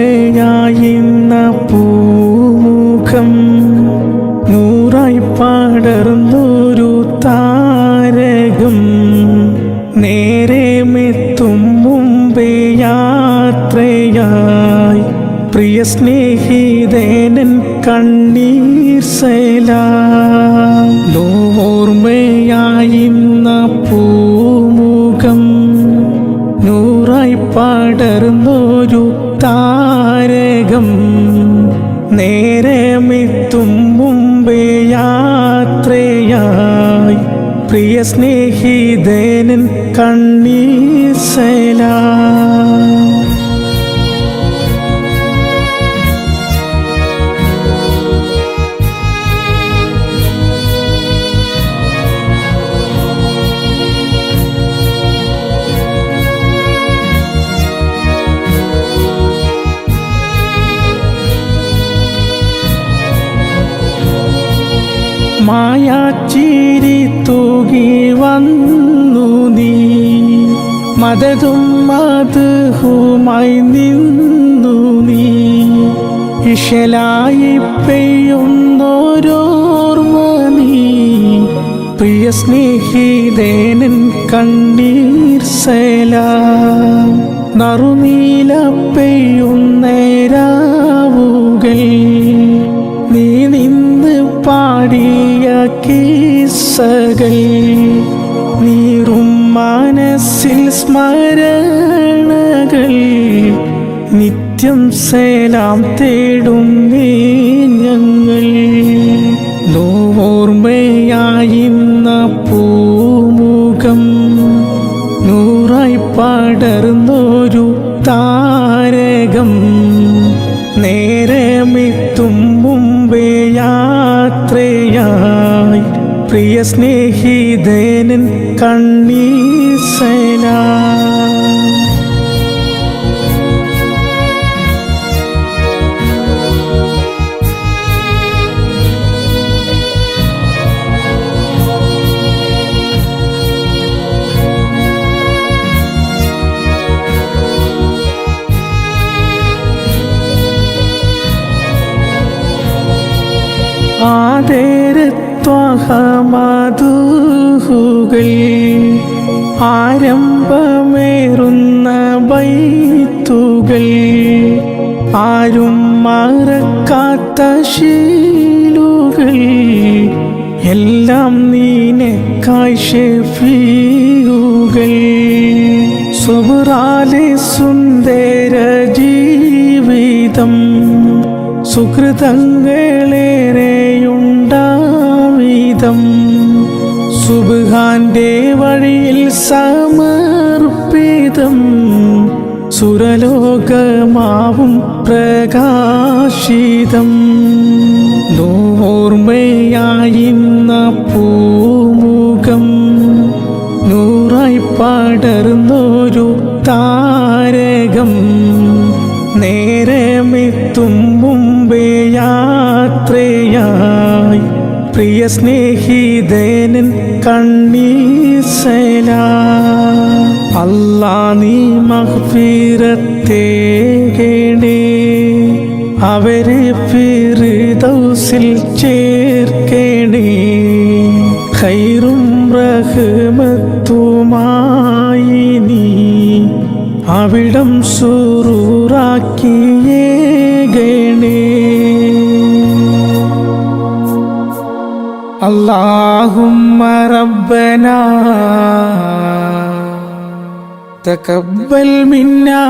നോർമ്മയായിന്ന പൂമുഖം നൂറായി പടർന്നൊരു താരകം നേരെ മെത്തും മുമ്പേ യാത്രയായി പ്രിയ സ്നേഹിതനൻ കണ്ണീർ സലാം. നോർമ്മയായിന്ന പൂമുഖം നൂറായി പടർന്നൊരു താരകം നേരെ മെത്തും മുമ്പേ യാത്രയായി പ്രിയ സ്നേഹിതനൻ കണ്ണീർ സലാം. മായാച്ചിരി തൂകി വന്നു നീ മദതും മദ്ഹുമായി നിന്നു നീ ഇശലായി പെയ്യുന്നോരോർമ്മ നീ പ്രിയ സ്നേഹിതനൻ കണ്ണീർ സലാം. നറുനീല പെയ്യുന്നേരാവുകൾ നീ നിന്ന് പാടിയ കിസ്സകൾ നീറും മനസ്സിൽ സ്മരണകൾ നിത്യം സലാം തേടും ഞങ്ങൾ. നോർമ്മയായിന്ന പൂമുഖം നൂറായി പടർന്നൊരു താരകം നേരെ മെത്തും മുമ്പേ യാത്രയായി പ്രിയ സ്നേഹിതനൻ കണ്ണീർ സലാം. ആദരത്വഹമദുഹുകൾ ആരംഭമേറുന്ന ബൈത്തുകൾ ആരും മറക്കാത്ത ശീലുകൾ എല്ലാം നീനക്കായി ഷഫീഉകൾ. സുബ്റാലെ സുന്ദര ജീവിതം സുഹൃതങ്ങളേറെയുണ്ടാവിധം സുബ്ഹാന്റെ വഴിയിൽ സമർപ്പിതം സുരലോകമാവും പ്രകാശിതം. നോർമ്മയായിന്ന പൂമുഖം നൂറായി പടർന്നൊരു താരകം നേരെ മെത്തും മുമ്പേ യാത്രയായി പ്രിയ സ്നേഹിതനൻ കണ്ണീർ സലാം. അല്ലാ നീ മഗ്ഫിറത്തേകണേ അവരെ ഫിർദൗസിൽ ചേർക്കണേ ഖൈറും റഹ്മത്തുമായി നീ അവിടം സുറൂറാക്കിയേകണേ. അല്ലാഹുമ്മ റബ്ബനാ തഖബ്ബൽ മിന്നാ